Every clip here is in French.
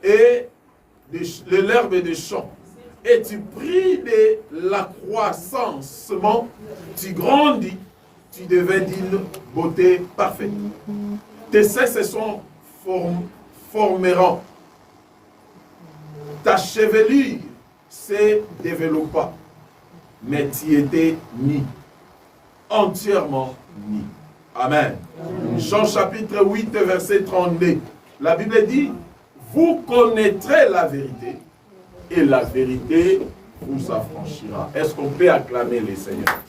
et de l'herbe des champs. Et tu pris de la croissance, tu grandis, tu deviens d'une beauté parfaite. Tes seins se sont formeront. Ta chevelure se développa, mais tu étais nu, entièrement nu. Amen. Jean chapitre 8, verset 32. La Bible dit, vous connaîtrez la vérité, et la vérité vous affranchira. Est-ce qu'on peut acclamer les seigneurs?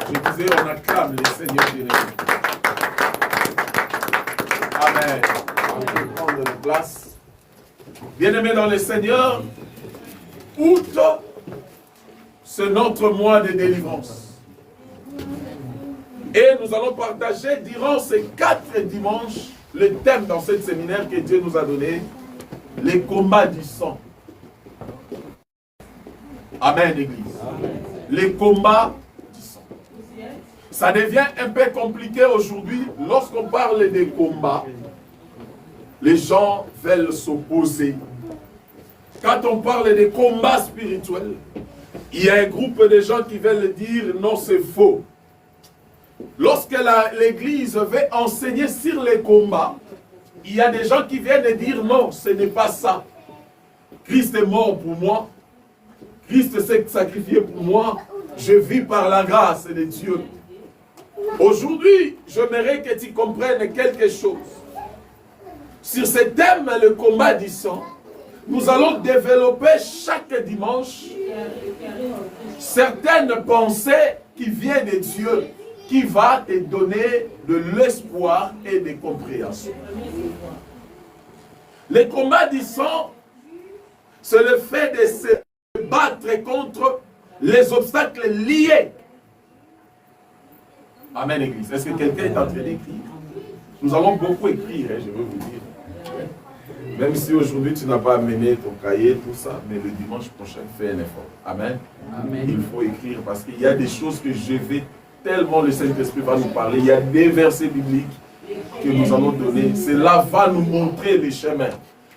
Je disais, on acclame les seigneurs généreux. Amen. On peut prendre une place. Bien-aimés dans les seigneurs, août, c'est notre mois de délivrance. Et nous allons partager durant ces 4 dimanches le thème dans ce séminaire que Dieu nous a donné, les combats du sang. Amen, Église. Amen. Les combats du sang. Ça devient un peu compliqué aujourd'hui. Lorsqu'on parle des combats, les gens veulent s'opposer. Quand on parle des combats spirituels, il y a un groupe de gens qui veulent dire non, c'est faux. Lorsque l'Église veut enseigner sur les combats, il y a des gens qui viennent dire non, ce n'est pas ça. Christ est mort pour moi. Christ s'est sacrifié pour moi. Je vis par la grâce de Dieu. Aujourd'hui, j'aimerais que tu comprennes quelque chose. Sur ce thème, le combat du sang, nous allons développer chaque dimanche certaines pensées qui viennent de Dieu, qui va te donner de l'espoir et des compréhensions. Le combat du sang, c'est le fait de se battre contre les obstacles liés. Amen, Église. Est-ce que quelqu'un est en train d'écrire? Nous allons beaucoup écrire, je veux vous dire. Même si aujourd'hui tu n'as pas amené ton cahier, tout ça, mais le dimanche prochain, fais un effort. Amen. Amen. Il faut écrire parce qu'il y a des choses que je vais tellement, le Saint-Esprit va nous parler. Il y a des versets bibliques que nous allons donner. Cela va nous montrer les chemins.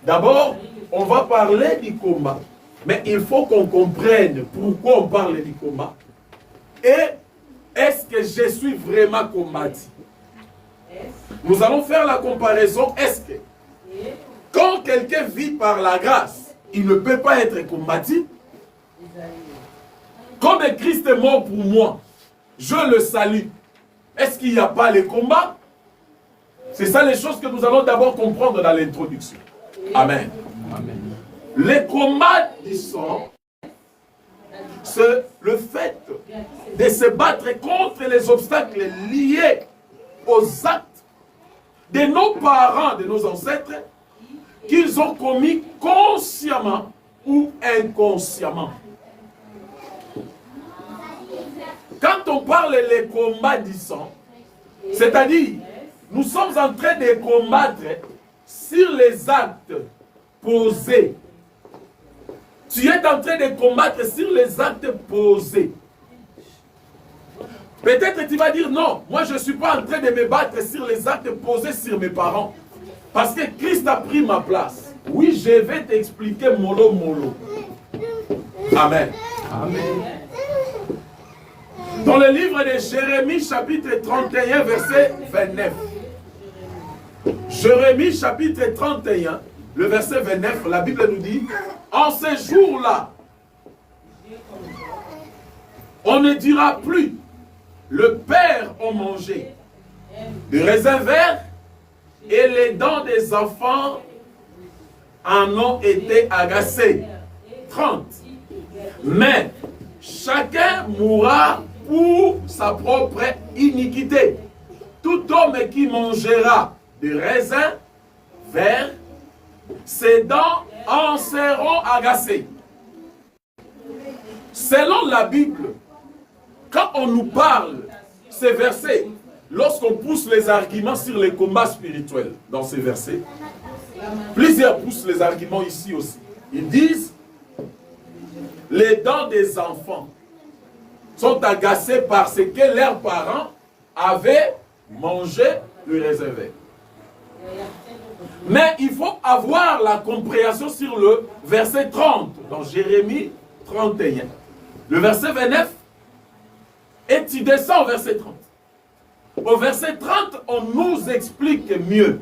D'abord, on va parler du combat. Mais il faut qu'on comprenne pourquoi on parle du combat. Et est-ce que je suis vraiment combattu? Nous allons faire la comparaison. Est-ce que quand quelqu'un vit par la grâce, il ne peut pas être combattu? Comme Christ est mort pour moi, je le salue. Est-ce qu'il n'y a pas les combats? C'est ça les choses que nous allons d'abord comprendre dans l'introduction. Amen. Amen. Les combats du sang, c'est le fait de se battre contre les obstacles liés aux actes de nos parents, de nos ancêtres, qu'ils ont commis consciemment ou inconsciemment. Quand on parle des combats du sang, c'est-à-dire, nous sommes en train de combattre sur les actes posés. Tu es en train de combattre sur les actes posés. Peut-être tu vas dire non, moi je ne suis pas en train de me battre sur les actes posés sur mes parents. Parce que Christ a pris ma place. Oui, je vais t'expliquer mollo mollo. Amen. Amen. Dans le livre de Jérémie, chapitre 31, verset 29. Jérémie, chapitre 31, le verset 29, la Bible nous dit, en ces jours-là, on ne dira plus, le Père a mangé de raisins verts et les dents des enfants en ont été agacées. 30. Mais chacun mourra pour sa propre iniquité. Tout homme qui mangera des raisins verts, ses dents en seront agacées. Selon la Bible, quand on nous parle ces versets, lorsqu'on pousse les arguments sur les combats spirituels dans ces versets, plusieurs poussent les arguments ici aussi. Ils disent, les dents des enfants sont agacées parce que leurs parents avaient mangé le raisin vert. Mais il faut avoir la compréhension sur le verset 30, dans Jérémie 31. Le verset 29, et tu descends au verset 30. Au verset 30, on nous explique mieux.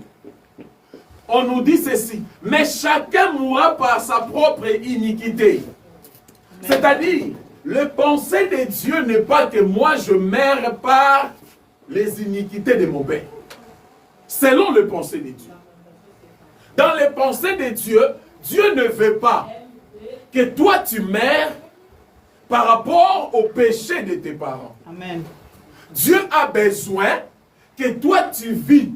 On nous dit ceci, mais chacun mourra par sa propre iniquité. C'est-à-dire, le pensée de Dieu n'est pas que moi je meurs par les iniquités de mon père. Selon le pensée de Dieu. Dans les pensées de Dieu, Dieu ne veut pas que toi tu meurs par rapport au péché de tes parents. Amen. Dieu a besoin que toi tu vis.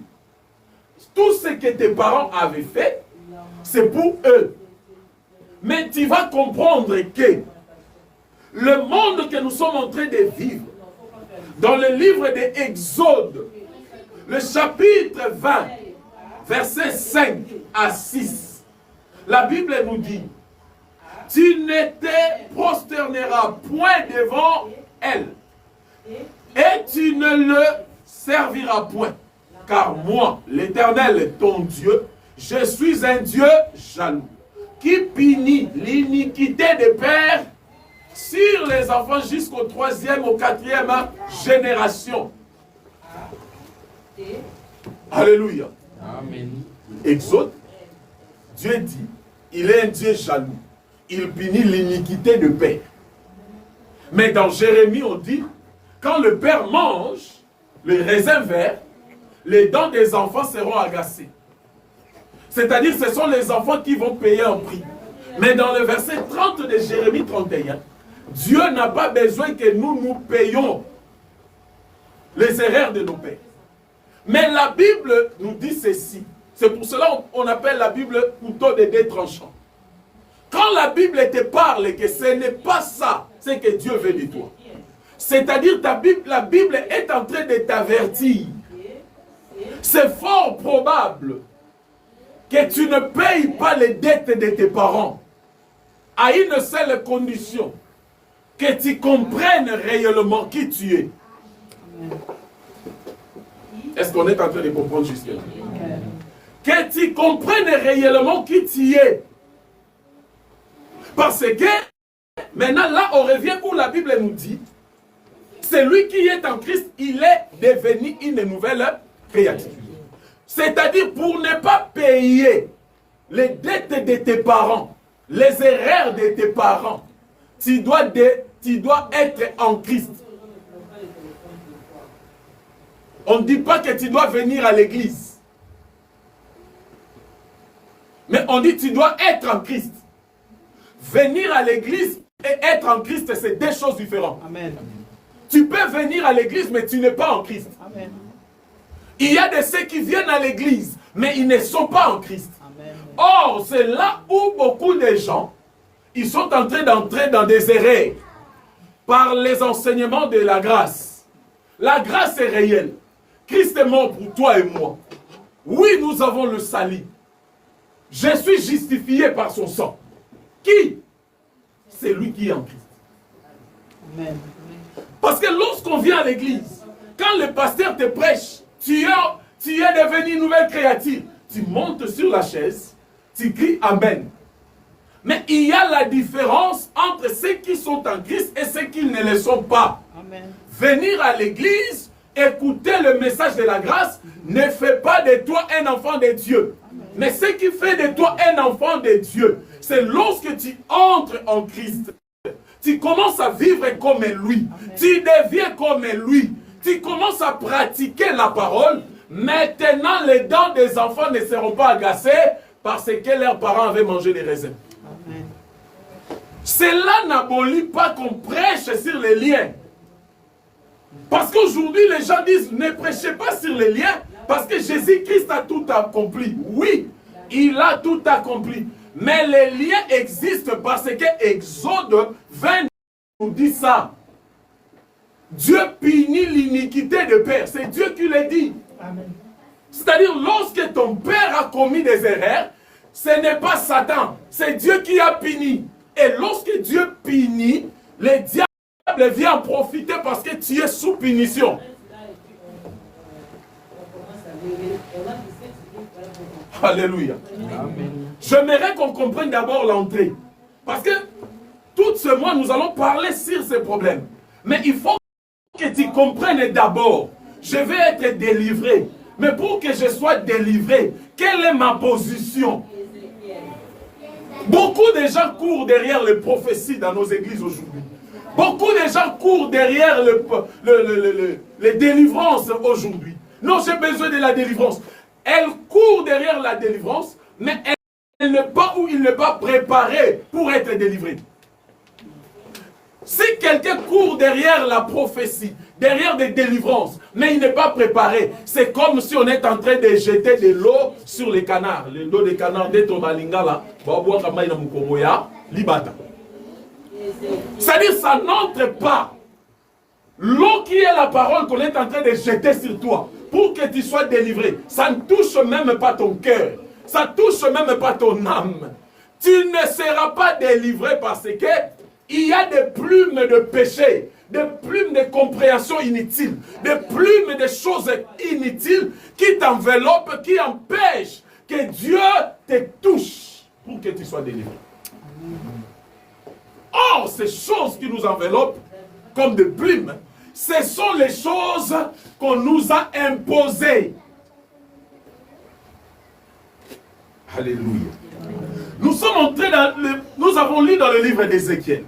Tout ce que tes parents avaient fait, c'est pour eux. Mais tu vas comprendre que le monde que nous sommes en train de vivre, dans le livre de Exode, le chapitre 20, versets 5 à 6, la Bible nous dit, tu ne te prosterneras point devant elle, et tu ne le serviras point. Car moi, l'Éternel, ton Dieu, je suis un Dieu jaloux, qui punit l'iniquité des pères sur les enfants jusqu'au 3e, au 4e génération. Alléluia. Amen. Exode, Dieu dit, il est un Dieu jaloux. Il punit l'iniquité de père. Mais dans Jérémie, on dit, quand le père mange le raisin vert, les dents des enfants seront agacées. C'est-à-dire, ce sont les enfants qui vont payer un prix. Mais dans le verset 30 de Jérémie 31, Dieu n'a pas besoin que nous payions les erreurs de nos pères. Mais la Bible nous dit ceci. C'est pour cela qu'on appelle la Bible couteau de deux tranchants. Quand la Bible te parle que ce n'est pas ça, c'est que Dieu veut de toi. C'est-à-dire, la Bible est en train de t'avertir. C'est fort probable que tu ne payes pas les dettes de tes parents à une seule condition, que tu comprennes réellement qui tu es. Est-ce qu'on est en train de comprendre jusque-là? Que tu comprennes réellement qui tu es. Parce que, maintenant là, on revient où la Bible nous dit, celui qui est en Christ, il est devenu une nouvelle créature. C'est-à-dire, pour ne pas payer les dettes de tes parents, les erreurs de tes parents, tu dois être en Christ. On ne dit pas que tu dois venir à l'église. Mais on dit que tu dois être en Christ. Venir à l'église et être en Christ, c'est deux choses différentes. Amen. Tu peux venir à l'église, mais tu n'es pas en Christ. Amen. Il y a de ceux qui viennent à l'église, mais ils ne sont pas en Christ. Amen. Or, c'est là où beaucoup de gens, ils sont en train d'entrer dans des erreurs par les enseignements de la grâce. La grâce est réelle. Christ est mort pour toi et moi. Oui, nous avons le salut. Je suis justifié par son sang. Qui? C'est lui qui est en Christ. Amen. Parce que lorsqu'on vient à l'église, quand le pasteur te prêche, tu es devenu une nouvelle créature. Tu montes sur la chaise, tu cries Amen. Mais il y a la différence entre ceux qui sont en Christ et ceux qui ne le sont pas. Amen. Venir à l'église, écouter le message de la grâce, ne fait pas de toi un enfant de Dieu. Amen. Mais ce qui fait de toi un enfant de Dieu, c'est lorsque tu entres en Christ. Tu commences à vivre comme lui. Amen. Tu deviens comme lui. Tu commences à pratiquer la parole. Maintenant, les dents des enfants ne seront pas agacées parce que leurs parents avaient mangé des raisins. Amen. Cela n'abolit pas qu'on prêche sur les liens. Parce qu'aujourd'hui, les gens disent, ne prêchez pas sur les liens parce que Jésus-Christ a tout accompli. Oui, il a tout accompli. Mais les liens existent parce que Exode 20 nous dit ça. Dieu punit l'iniquité de père. C'est Dieu qui le dit. C'est-à-dire, lorsque ton père a commis des erreurs, ce n'est pas Satan, c'est Dieu qui a puni. Et lorsque Dieu punit, le diable vient en profiter parce que tu es sous punition. Alléluia. J'aimerais qu'on comprenne d'abord l'entrée. Parce que tout ce mois, nous allons parler sur ces problèmes. Mais il faut que tu comprennes d'abord. Je vais être délivré. Mais pour que je sois délivré, quelle est ma position? Beaucoup de gens courent derrière les prophéties dans nos églises aujourd'hui. Beaucoup de gens courent derrière les délivrances aujourd'hui. Non, j'ai besoin de la délivrance. Elle court derrière la délivrance, mais elle n'est pas où il n'est pas préparé pour être délivré. Si quelqu'un court derrière la prophétie, derrière des délivrances, mais il n'est pas préparé, c'est comme si on est en train de jeter de l'eau sur les canards. L'eau des canards, c'est-à-dire, ça n'entre pas. L'eau qui est la parole qu'on est en train de jeter sur toi, pour que tu sois délivré, ça ne touche même pas ton cœur, ça ne touche même pas ton âme. Tu ne seras pas délivré parce que il y a des plumes de péché, des plumes de compréhension inutiles, des plumes de choses inutiles qui t'enveloppent, qui empêchent que Dieu te touche pour que tu sois délivré. Or, ces choses qui nous enveloppent comme des plumes, ce sont les choses qu'on nous a imposées. Alléluia. Nous sommes entrés dans nous avons lu dans le livre d'Ézéchiel.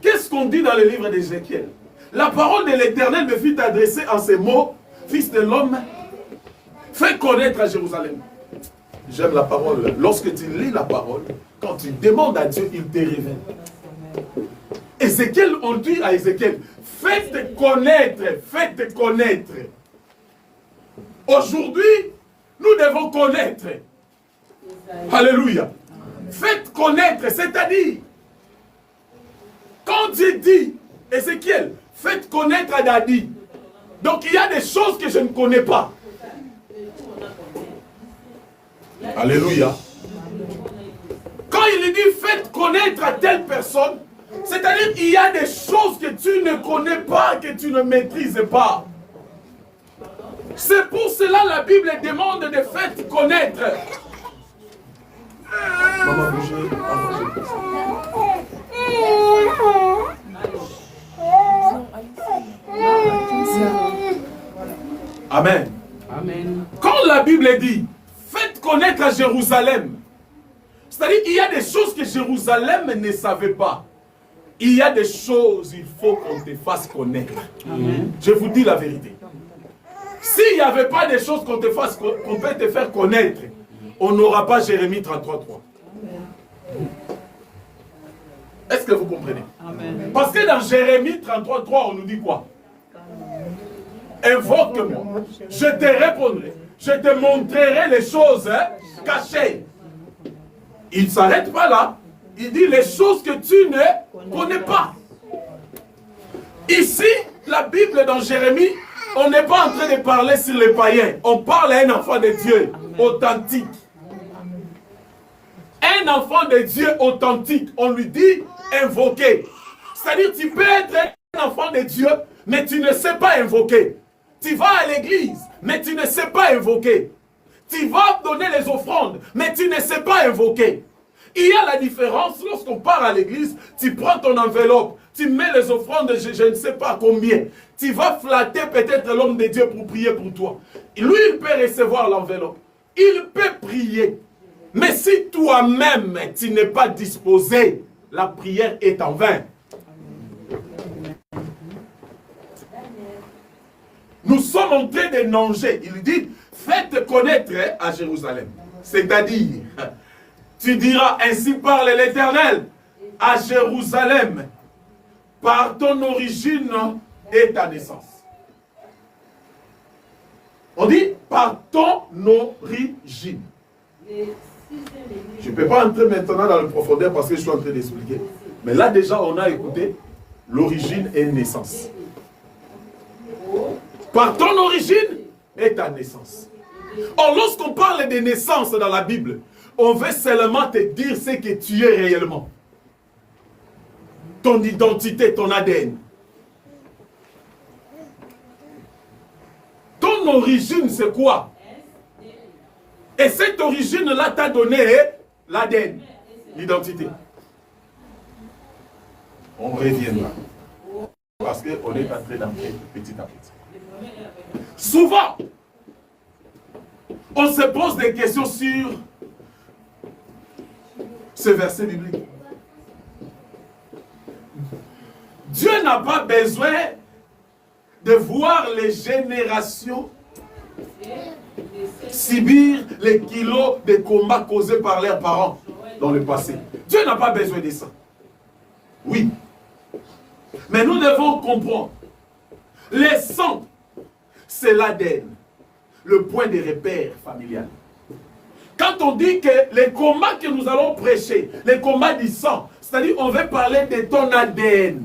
Qu'est-ce qu'on dit dans le livre d'Ézéchiel? La parole de l'Éternel me fut adressée en ces mots: Fils de l'homme, fais connaître à Jérusalem. J'aime la parole. Lorsque tu lis la parole, quand tu demandes à Dieu, il te révèle. Ézéchiel, on dit à Ézéchiel, faites connaître, faites connaître. Aujourd'hui, nous devons connaître. Alléluia. Faites connaître, c'est-à-dire, quand Dieu dit, Ézéchiel, faites connaître à Dadi. Donc il y a des choses que je ne connais pas. Alléluia. Quand il dit, faites connaître à telle personne, c'est-à-dire qu'il y a des choses que tu ne connais pas, que tu ne maîtrises pas. C'est pour cela que la Bible demande de faire connaître. Maman, bougez. Amen. Amen. Quand la Bible dit, faites connaître à Jérusalem, c'est-à-dire qu'il y a des choses que Jérusalem ne savait pas. Il y a des choses, il faut qu'on te fasse connaître. Amen. Je vous dis la vérité. S'il n'y avait pas des choses qu'on peut te faire connaître, on n'aura pas Jérémie 33.3. Est-ce que vous comprenez? Amen. Parce que dans Jérémie 33.3, on nous dit quoi? Invoque-moi, je te répondrai, je te montrerai les choses cachées. Il ne s'arrête pas là. Il dit les choses que tu ne connais pas. Ici, la Bible dans Jérémie, on n'est pas en train de parler sur les païens. On parle à un enfant de Dieu authentique. Un enfant de Dieu authentique, on lui dit invoquer. C'est-à-dire tu peux être un enfant de Dieu, mais tu ne sais pas invoquer. Tu vas à l'église, mais tu ne sais pas invoquer. Tu vas donner les offrandes, mais tu ne sais pas invoquer. Il y a la différence lorsqu'on part à l'église, tu prends ton enveloppe, tu mets les offrandes, je ne sais pas combien. Tu vas flatter peut-être l'homme de Dieu pour prier pour toi. Lui, il peut recevoir l'enveloppe. Il peut prier. Mais si toi-même, tu n'es pas disposé, la prière est en vain. Nous sommes en train de nager. Il dit, faites connaître à Jérusalem. C'est-à-dire, tu diras, ainsi parle l'Éternel, à Jérusalem, par ton origine et ta naissance. On dit, par ton origine. Je ne peux pas entrer maintenant dans le profondeur parce que je suis en train d'expliquer. Mais là déjà, on a écouté l'origine et naissance. Par ton origine et ta naissance. Or, lorsqu'on parle de naissance dans la Bible, on veut seulement te dire ce que tu es réellement. Ton identité, ton ADN. Ton origine, c'est quoi? Et cette origine-là t'a donné l'ADN, l'identité. On reviendra. Parce qu'on est en train d'entrer petit à petit. Souvent, on se pose des questions sur ce verset biblique. Dieu n'a pas besoin de voir les générations subir les kilos de combats causés par leurs parents dans le passé. Dieu n'a pas besoin de ça. Oui. Mais nous devons comprendre. Les sangs, c'est l'ADN, le point de repère familial. Quand on dit que les combats que nous allons prêcher, les combats du sang, c'est-à-dire on veut parler de ton ADN.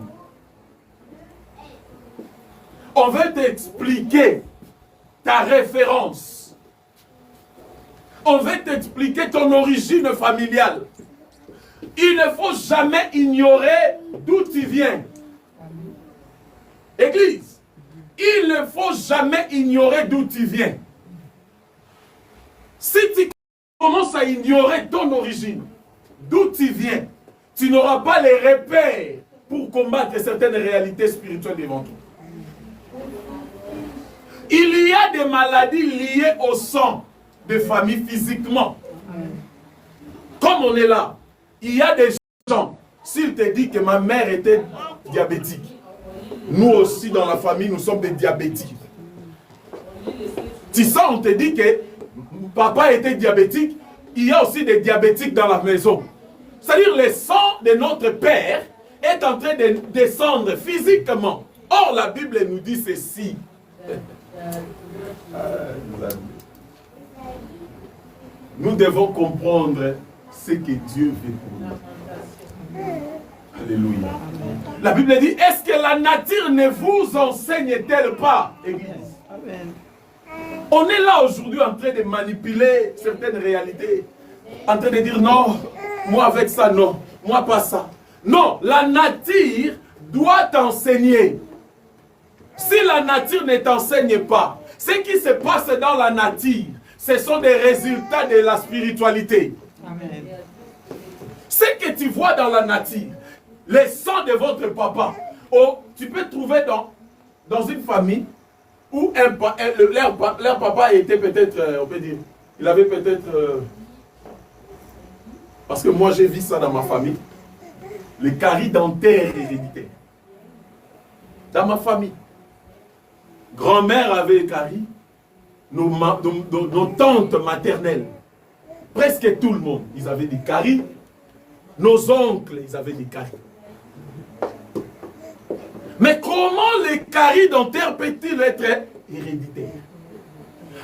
On veut t'expliquer ta référence. On veut t'expliquer ton origine familiale. Il ne faut jamais ignorer d'où tu viens. Église, il ne faut jamais ignorer d'où tu viens. Si tu commences à ignorer ton origine, d'où tu viens, tu n'auras pas les repères pour combattre certaines réalités spirituelles devant toi. Il y a des maladies liées au sang de famille physiquement. Comme on est là, il y a des gens, s'il te dit que ma mère était diabétique, nous aussi dans la famille, nous sommes des diabétiques. Tu sens, on te dit que papa était diabétique, il y a aussi des diabétiques dans la maison. C'est-à-dire le sang de notre père est en train de descendre physiquement. Or, la Bible nous dit ceci. Nous devons comprendre ce que Dieu veut pour nous. Alléluia. La Bible dit, est-ce que la nature ne vous enseigne-t-elle pas, Église? Amen. On est là aujourd'hui en train de manipuler certaines réalités. En train de dire non, moi avec ça, non. Moi pas ça. Non, la nature doit t'enseigner. Si la nature ne t'enseigne pas, ce qui se passe dans la nature, ce sont des résultats de la spiritualité. Amen. Ce que tu vois dans la nature, les sangs de votre papa, oh, tu peux trouver dans une famille où leur papa était peut-être, on peut dire, il avait peut-être, parce que moi j'ai vu ça dans ma famille, le carie dentaire héréditaire. Dans ma famille. Grand-mère avait carie, nos tantes maternelles, presque tout le monde, ils avaient des caries. Nos oncles, ils avaient des caries. Mais comment les caries dentaires peuvent-ils être héréditaires?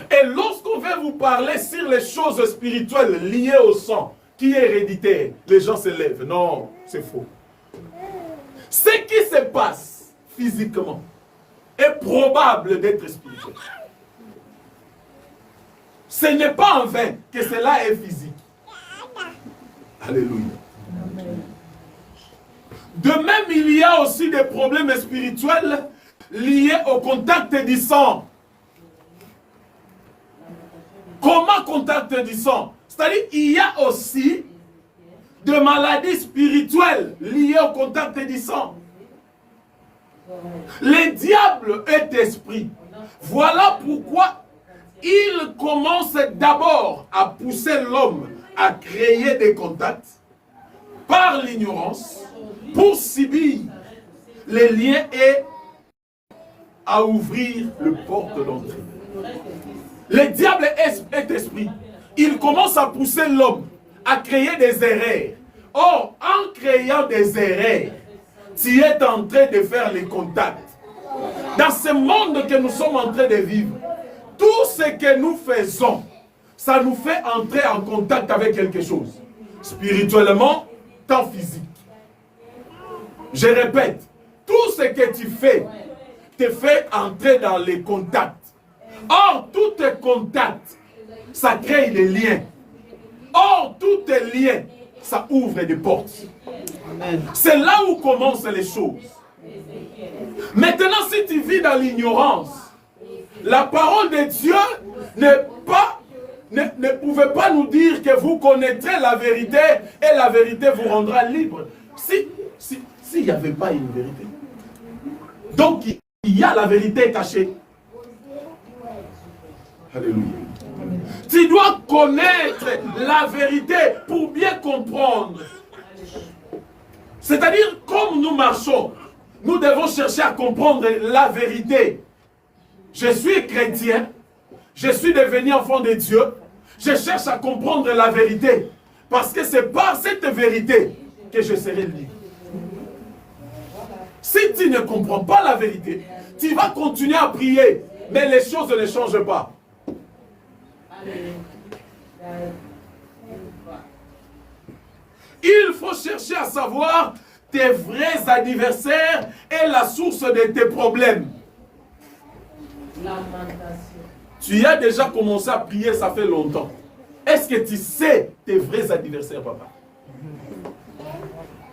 Et lorsqu'on veut vous parler sur les choses spirituelles liées au sang, qui est héréditaire, les gens se lèvent. Non, c'est faux. Ce qui se passe physiquement est probable d'être spirituel. Ce n'est pas en vain que cela est physique. Alléluia. De même, il y a aussi des problèmes spirituels liés au contact du sang. Comment contact du sang? C'est-à-dire qu'il y a aussi des maladies spirituelles liées au contact du sang. Le diable est esprit. Voilà pourquoi il commence d'abord à pousser l'homme à créer des contacts par l'ignorance pour subir les liens et à ouvrir le porte d'entrée. Le diable est esprit. Il commence à pousser l'homme à créer des erreurs. Or, en créant des erreurs, tu es en train de faire les contacts. Dans ce monde que nous sommes en train de vivre, tout ce que nous faisons, ça nous fait entrer en contact avec quelque chose. Spirituellement, tant physique. Je répète, tout ce que tu fais te fait entrer dans les contacts. Or, tous tes contacts, ça crée des liens. Or, tous tes liens, ça ouvre des portes. C'est là où commencent les choses. Maintenant, si tu vis dans l'ignorance, la parole de Dieu ne pouvez pas nous dire que vous connaîtrez la vérité et la vérité vous rendra libre. S'il n'y avait pas une vérité. Donc, il y a la vérité cachée. Alléluia. Tu dois connaître la vérité pour bien comprendre. C'est-à-dire, comme nous marchons, nous devons chercher à comprendre la vérité. Je suis chrétien, je suis devenu enfant de Dieu, je cherche à comprendre la vérité. Parce que c'est par cette vérité que je serai libre. Si tu ne comprends pas la vérité, tu vas continuer à prier, mais les choses ne changent pas. Il faut chercher à savoir tes vrais adversaires et la source de tes problèmes. Tu as déjà commencé à prier, ça fait longtemps. Est-ce que tu sais tes vrais adversaires, papa?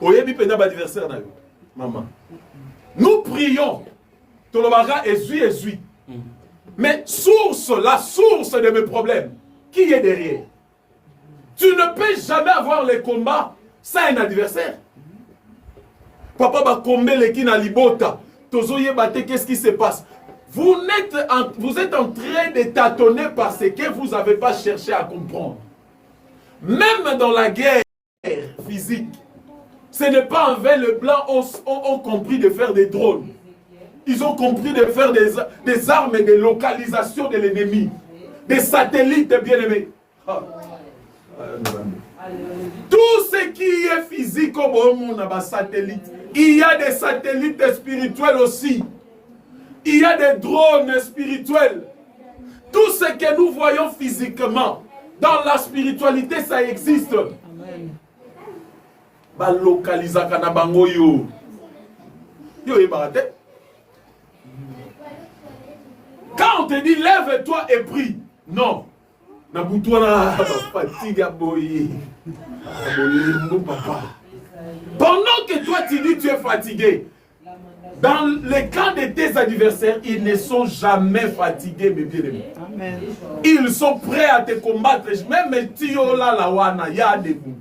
Oyebi penda ba adversaire na yo, maman. Nous prions. Tolobara ezui. Mais la source de mes problèmes, qui est derrière? Tu ne peux jamais avoir les combats sans un adversaire. Papa va comber les kina libota. Tozoye bate, qu'est-ce qui se passe? Vous êtes en train de tâtonner parce que vous n'avez pas cherché à comprendre. Même dans la guerre physique, ce n'est pas en vain, les Blancs ont compris de faire des drones. Ils ont compris de faire des armes et des localisations de l'ennemi. Des satellites, bien-aimés. Tout ce qui est physique, comme on a des satellites. Il y a des satellites spirituels aussi. Il y a des drones spirituels. Tout ce que nous voyons physiquement, dans la spiritualité, ça existe. Amen. Ba localisa kana bango yo. Yo ebate. Quand on te dit lève-toi et prie, non. Na butwana fatigue boye. Papa. Pendant que toi tu dis tu es fatigué, dans les camps de tes adversaires, ils ne sont jamais fatigués, mes bien-aimés. Ils sont prêts à te combattre. Même Tiola Lawana, il y a debout.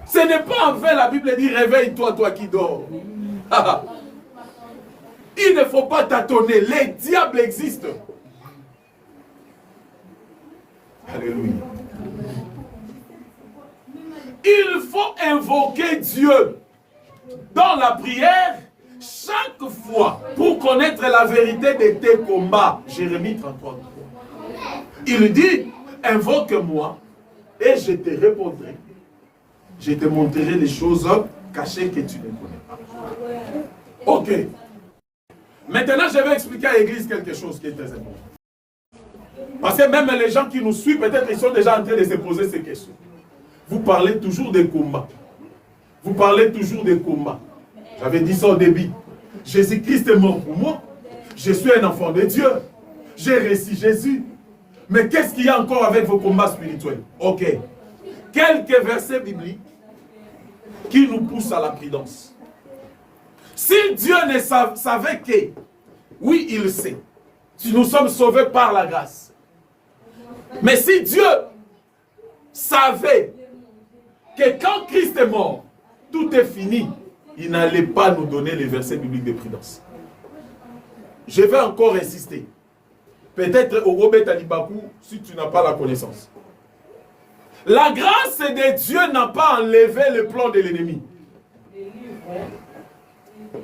Ce n'est pas en vain, la Bible dit réveille-toi, toi qui dors. Il ne faut pas tâtonner. Les diables existent. Alléluia. Il faut invoquer Dieu dans la prière chaque fois pour connaître la vérité de tes combats. Jérémie 33. Il dit, invoque-moi et je te répondrai. Je te montrerai les choses cachées que tu ne connais pas. Ok. Maintenant, je vais expliquer à l'église quelque chose qui est très important. Parce que même les gens qui nous suivent, peut-être ils sont déjà en train de se poser ces questions. Vous parlez toujours des combats. Vous parlez toujours des combats. J'avais dit ça au début. Jésus-Christ est mort pour moi. Je suis un enfant de Dieu. J'ai reçu Jésus. Mais qu'est-ce qu'il y a encore avec vos combats spirituels? Ok. Quelques versets bibliques qui nous poussent à la prudence. Si Dieu ne savait que, oui, il sait, si nous sommes sauvés par la grâce. Mais si Dieu savait que quand Christ est mort, tout est fini, il n'allait pas nous donner les versets bibliques de prudence. Je vais encore insister. Peut-être au Robert Talibakou, si tu n'as pas la connaissance. La grâce de Dieu n'a pas enlevé le plan de l'ennemi.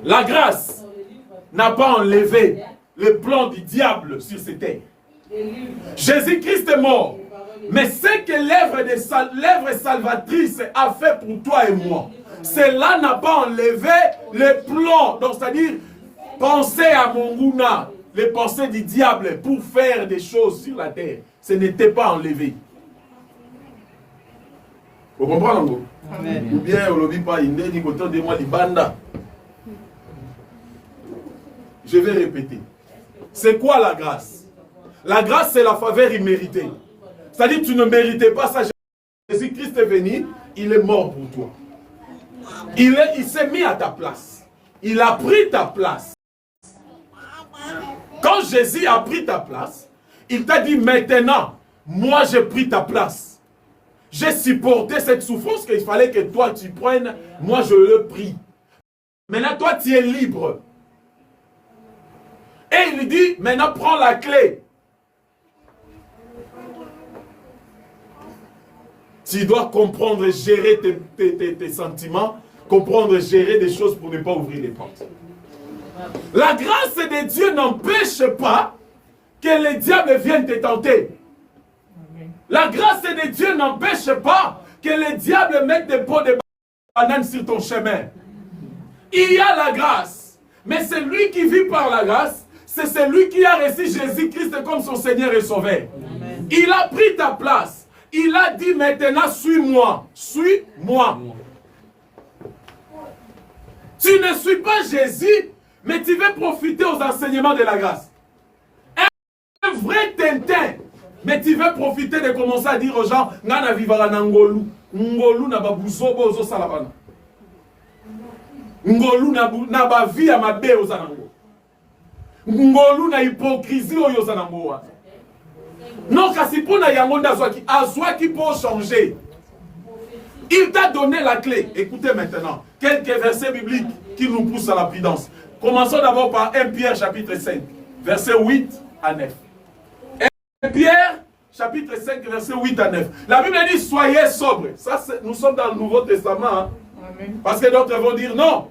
La grâce n'a pas enlevé le plan du diable sur cette terre. Jésus-Christ est mort. Mais ce que l'œuvre salvatrice a fait pour toi et moi, cela n'a pas enlevé le plan. Donc, c'est-à-dire, penser à Monguna, les pensées du diable pour faire des choses sur la terre, ce n'était pas enlevé. Vous comprenez? Amen. Ou bien, on ne dit pas, il dit autant de moi, Libanda. Je vais répéter. C'est quoi la grâce? La grâce, c'est la faveur imméritée. C'est-à-dire que tu ne méritais pas ça. Jésus-Christ est venu, il est mort pour toi. Il s'est mis à ta place. Il a pris ta place. Quand Jésus a pris ta place, Il t'a dit maintenant, moi j'ai pris ta place. J'ai supporté cette souffrance qu'il fallait que toi tu prennes. Moi je le prie. Maintenant toi tu es libre. Et il lui dit, maintenant prends la clé. Tu dois comprendre et gérer tes sentiments, comprendre et gérer des choses pour ne pas ouvrir les portes. La grâce de Dieu n'empêche pas que le diable vienne te tenter. La grâce de Dieu n'empêche pas que le diable mette des pots de banane sur ton chemin. Il y a la grâce. Mais celui qui vit par la grâce, c'est celui qui a reçu Jésus-Christ comme son Seigneur et Sauveur. Amen. Il a pris ta place. Il a dit maintenant, suis-moi. Suis-moi. Tu ne suis pas Jésus, mais tu veux profiter aux enseignements de la grâce. Un vrai Tintin. Mais tu veux profiter de commencer à dire aux gens, Ngana vivara na ngolu. Ngolu na babuzobo ozo salabana. Ngolu na bavi ya mabe ozo nango. Ngolu na hypocrisie oyo ozo nango. Non, kasi pona yangonda azwaki pour changer. Il t'a donné la clé. Écoutez maintenant, quelques versets bibliques qui nous poussent à la prudence. Commençons d'abord par 1 Pierre chapitre 5, versets 8 à 9. 1 Pierre chapitre 5, versets 8 à 9. La Bible dit, soyez sobres. Ça, nous sommes dans le Nouveau Testament. Hein? Parce que d'autres vont dire, non.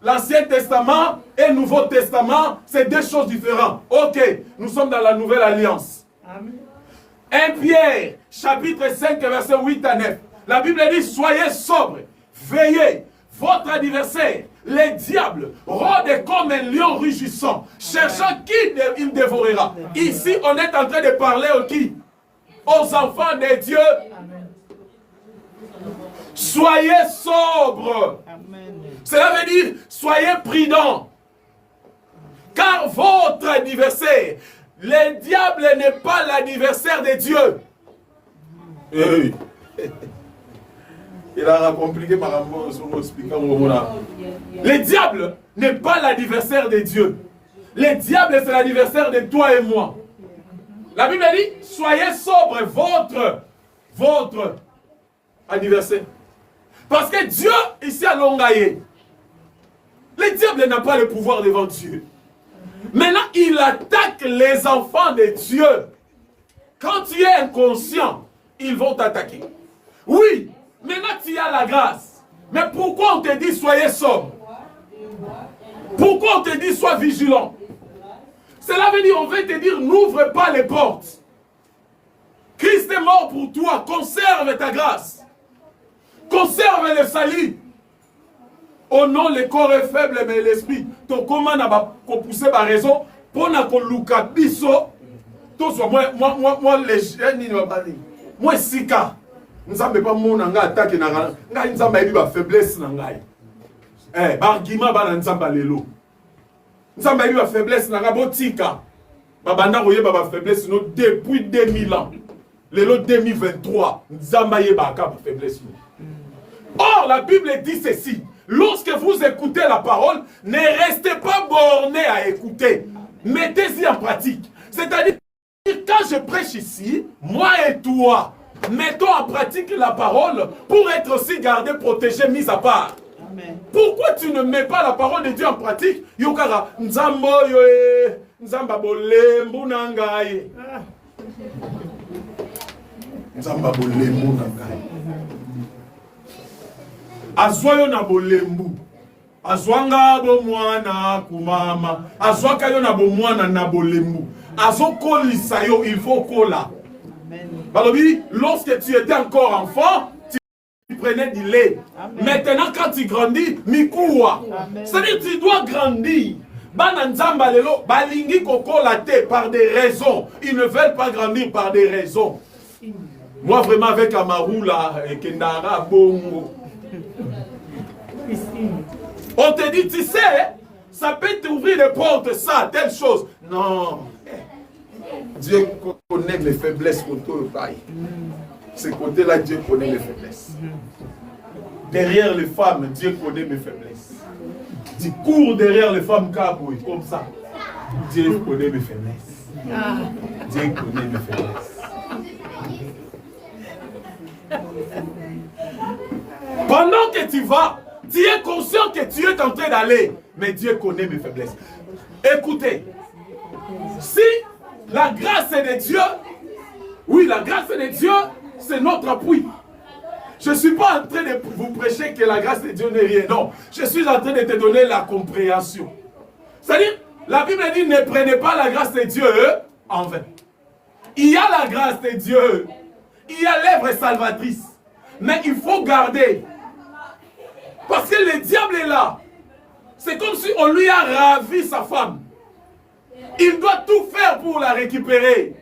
L'Ancien Testament et le Nouveau Testament, c'est deux choses différentes. Ok, nous sommes dans la Nouvelle Alliance. Amen. 1 Pierre, chapitre 5, verset 8 à 9. La Bible dit, soyez sobres, veillez, votre adversaire, le diable, rôde comme un lion rugissant, cherchant qui il dévorera. Ici, on est en train de parler aux qui? Aux enfants de Dieu. Amen. Soyez sobres. Amen. Cela veut dire, soyez prudents. Car votre adversaire, le diable n'est pas l'adversaire de Dieu. Hey. Il a compliqué ma rambo sur l'explication. Le diable n'est pas l'adversaire de Dieu. Le diable, c'est l'adversaire de toi et moi. La Bible dit, soyez sobres, votre adversaire. Parce que Dieu, ici à Longaye, le diable n'a pas le pouvoir devant Dieu. Maintenant, il attaque les enfants de Dieu. Quand tu es inconscient, ils vont t'attaquer. Oui, maintenant tu as la grâce. Mais pourquoi on te dit soyez sobre? Pourquoi on te dit sois vigilant? Cela veut dire, on veut te dire n'ouvre pas les portes. Christ est mort pour toi, conserve ta grâce. Conserve le salut. Oh non, le corps est faible, mais l'esprit. Ton comment n'a pas poussé ma raison pour n'a qu'on louka biso. Moi, les jeunes, moi, sika. Nous savons pas mon anga attaque na nga nzamba yebi ba faiblesse na ngai. Eh, bargima ba na nzamba lelo. Nzamba yebi ba faiblesse na nga botika. Ba banda koyeba ba faiblesse no depuis 2000 ans. Lelo 2023, nzamba yeba ka ba faiblesse. Or la Bible dit ceci. Lorsque vous écoutez la parole, ne restez pas bornés à écouter. Mettez-y en pratique. C'est-à-dire, quand je prêche ici, moi et toi, mettons en pratique la parole pour être aussi gardés, protégés, mis à part. Amen. Pourquoi tu ne mets pas la parole de Dieu en pratique? Yokara, nzambo yoe, nzamba bolembu nangaye. Nzamba bolembu nangaye. Azwayo na bolembu. Azwanga bo mwana kumama. Azwaka yo na bo mwana na bolembu. Azokolisa yo, il faut kola. Balobi, lorsque tu étais encore enfant, tu prenais du lait. Amen. Maintenant, quand tu grandis, mikoua. C'est-à-dire tu dois grandir. Bananzamba lelo, balingi koko late par des raisons. Ils ne veulent pas grandir par des raisons. Moi, vraiment, avec Amarou, là, Kendara, Bongo. On te dit, tu sais, ça peut t'ouvrir les portes, ça, telle chose. Non. Dieu connaît les faiblesses contre le bail. Ce côté-là, Dieu connaît les faiblesses. Derrière les femmes, Dieu connaît mes faiblesses. Tu cours derrière les femmes cabouilles, comme ça. Dieu connaît mes faiblesses. Dieu connaît mes faiblesses. Pendant que tu vas, tu es conscient que tu es en train d'aller, mais Dieu connaît mes faiblesses. Écoutez, si la grâce est de Dieu, oui, la grâce est de Dieu, c'est notre appui. Je ne suis pas en train de vous prêcher que la grâce de Dieu n'est rien. Non, je suis en train de te donner la compréhension. C'est-à-dire, la Bible dit, ne prenez pas la grâce de Dieu en vain. Il y a la grâce de Dieu. Il y a l'œuvre salvatrice. Mais il faut garder. Parce que le diable est là. C'est comme si on lui a ravi sa femme. Il doit tout faire pour la récupérer.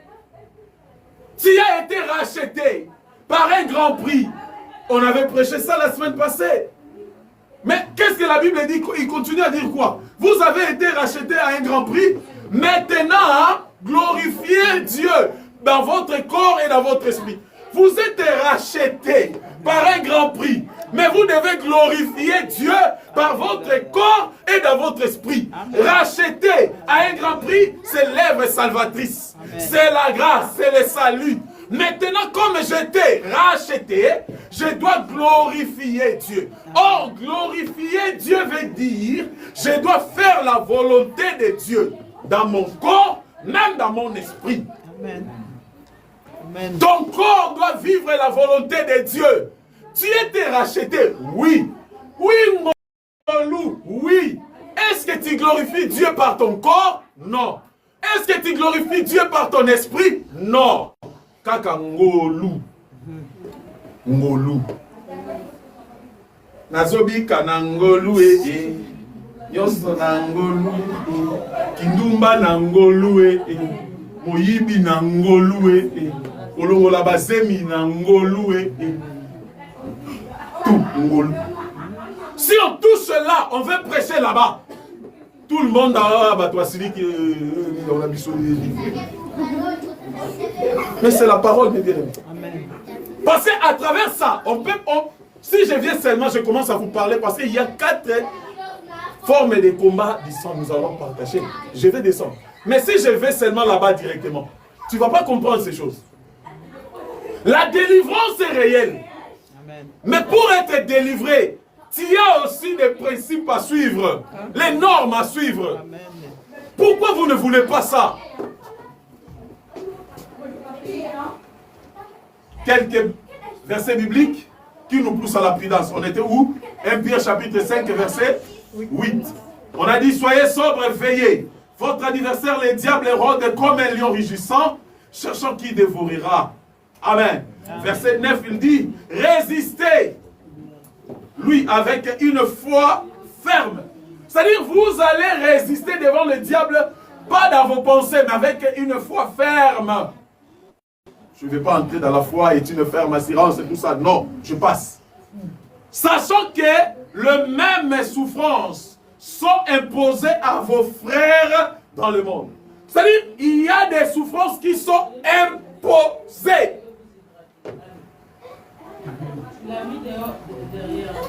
Tu as été racheté par un grand prix. On avait prêché ça la semaine passée. Mais qu'est-ce que la Bible dit? Il continue à dire quoi? Vous avez été racheté à un grand prix. Maintenant, glorifiez Dieu dans votre corps et dans votre esprit. Vous êtes racheté par un grand prix. Mais vous devez glorifier Dieu par votre corps et dans votre esprit. Amen. Racheté à un grand prix, c'est l'œuvre salvatrice. C'est la grâce, c'est le salut. Maintenant, comme j'étais racheté, je dois glorifier Dieu. Or, glorifier Dieu veut dire, je dois faire la volonté de Dieu dans mon corps, même dans mon esprit. Amen. Amen. Ton corps doit vivre la volonté de Dieu. Tu étais racheté, oui. Oui, mon loup, oui. Est-ce que tu glorifies Dieu par ton corps? Non. Est-ce que tu glorifies Dieu par ton esprit? Non. Kaka ngolu. Ngolu. Nazobi kana ngolu Yoso na ngolu Kindumba na ngolu Moyibi na ngolu Olongola basemi na ngolu Tout ngolu. Si on touche là, on veut prêcher là-bas. Tout le monde a batouasili qui on a biso. Mais c'est la parole de Dieu. Parce qu'à travers ça, si je viens seulement, je commence à vous parler parce qu'il y a 4 formes de combat disant nous allons partager. Je vais descendre. Mais si je vais seulement là-bas directement, tu ne vas pas comprendre ces choses. La délivrance est réelle. Amen. Mais pour être délivré, tu as aussi des principes à suivre, les normes à suivre. Amen. Pourquoi vous ne voulez pas ça? Quelques versets bibliques qui nous poussent à la prudence. On était où? 1 Pierre chapitre 5 verset 8. On a dit, soyez sobres et veillez. Votre adversaire, le diable, rôde comme un lion rugissant, cherchant qui dévorera. Amen. Verset 9, il dit, résistez, lui, avec une foi ferme. C'est-à-dire, vous allez résister devant le diable, pas dans vos pensées, mais avec une foi ferme. Je ne vais pas entrer dans la foi et une ferme assurance et tout ça. Non, je passe. Sachant que les mêmes souffrances sont imposées à vos frères dans le monde. C'est-à-dire, il y a des souffrances qui sont imposées.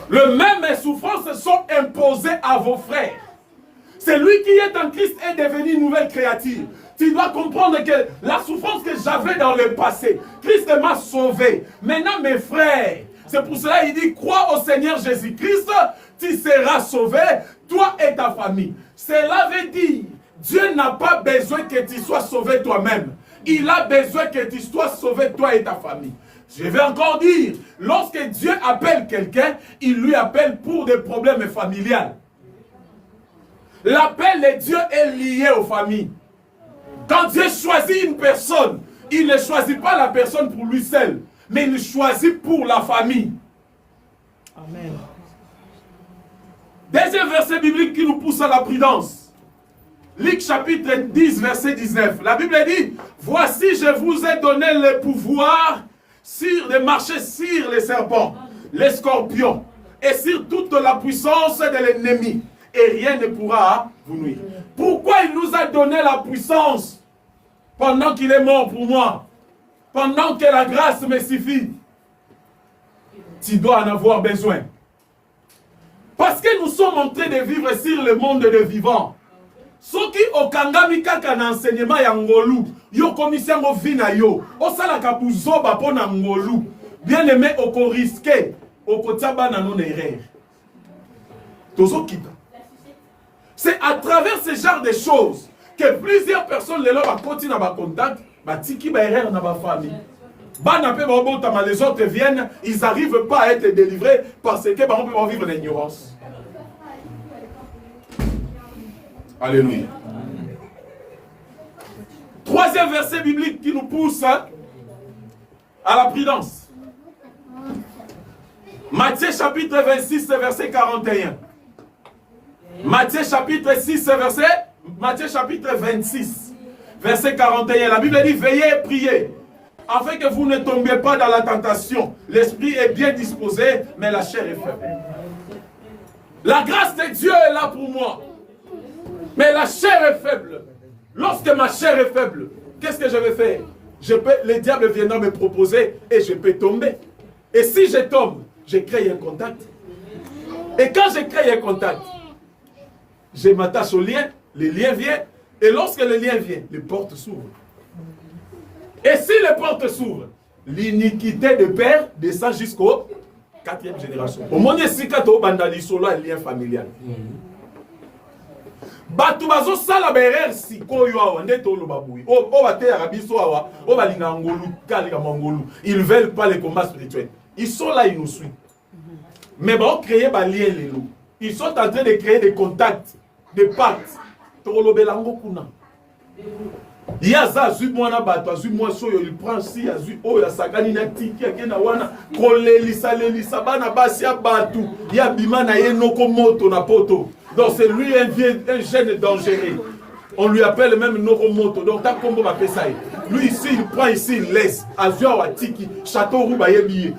Les mêmes souffrances sont imposées à vos frères. Celui qui est en Christ est devenu une nouvelle créature. Tu dois comprendre que la souffrance que j'avais dans le passé, Christ m'a sauvé. Maintenant, mes frères, c'est pour cela qu'il dit, crois au Seigneur Jésus-Christ, tu seras sauvé, toi et ta famille. Cela veut dire, Dieu n'a pas besoin que tu sois sauvé toi-même. Il a besoin que tu sois sauvé toi et ta famille. Je vais encore dire, lorsque Dieu appelle quelqu'un, il lui appelle pour des problèmes familiaux. L'appel de Dieu est lié aux familles. Quand Dieu choisit une personne, il ne choisit pas la personne pour lui seul, mais il choisit pour la famille. Amen. Deuxième verset biblique qui nous pousse à la prudence. Luc chapitre 10, verset 19. La Bible dit, voici je vous ai donné le pouvoir de marcher sur les serpents, les scorpions, et sur toute la puissance de l'ennemi. Et rien ne pourra vous nuire. Pourquoi il nous a donné la puissance pendant qu'il est mort pour moi? Pendant que la grâce me suffit. Tu dois en avoir besoin. Parce que nous sommes en train de vivre sur le monde des vivants. Soki okangami kaka na enseignement ya ngolu, yo komisi yango vi na yo, osalaka buzoba po na ngolu, bien aimé oko risqué, oko tiaba na non erreur. Tozo kita. C'est à travers ce genre de choses que plusieurs personnes les leur continuent à ba contact, ba tiki ba erreur na ba famille. Bana pe ba botama, les autres viennent, ils n'arrivent pas à être délivrés parce que ba on peut vivre l'ignorance. Alléluia. Troisième verset biblique qui nous pousse à la prudence. Matthieu chapitre 26, verset 41. Matthieu chapitre 6, Matthieu chapitre 26, verset 41. La Bible dit, veillez et priez, afin que vous ne tombiez pas dans la tentation. L'esprit est bien disposé, mais la chair est faible. La grâce de Dieu est là pour moi. Mais la chair est faible. Lorsque ma chair est faible, qu'est-ce que je vais faire? Le diable viendra me proposer et je peux tomber. Et si je tombe, je crée un contact. Et quand je crée un contact, je m'attache au lien, le lien vient. Et lorsque le lien vient, les portes s'ouvrent. Et si les portes s'ouvrent, l'iniquité de père descend jusqu'au 4e génération. Au monde ici, quand on a un lien familial. Batu bazo sala berer si koyo awa ndeto lo babui o bate arabiso awa o balinga ngolu kalika mangolu. Ils veulent pas les combats spirituels. Ils sont là, ils nous suivent. Mais bon, créer ba lien lelo. Ils sont en train de créer des contacts, des pactes. Tolo belango kuna. Yaza zu mwana bato zu mwa soyo il prend si azu o ya sagani na tiki akena wana kolelisa lelisa bana basi ya batu ya bimana ye noko moto na poto. Donc c'est lui un jeune dangereux. On lui appelle même Noromoto. Donc t'as combo va ça. Lui ici il prend ici il laisse. Azua Watiki, Château Roux bayebiye,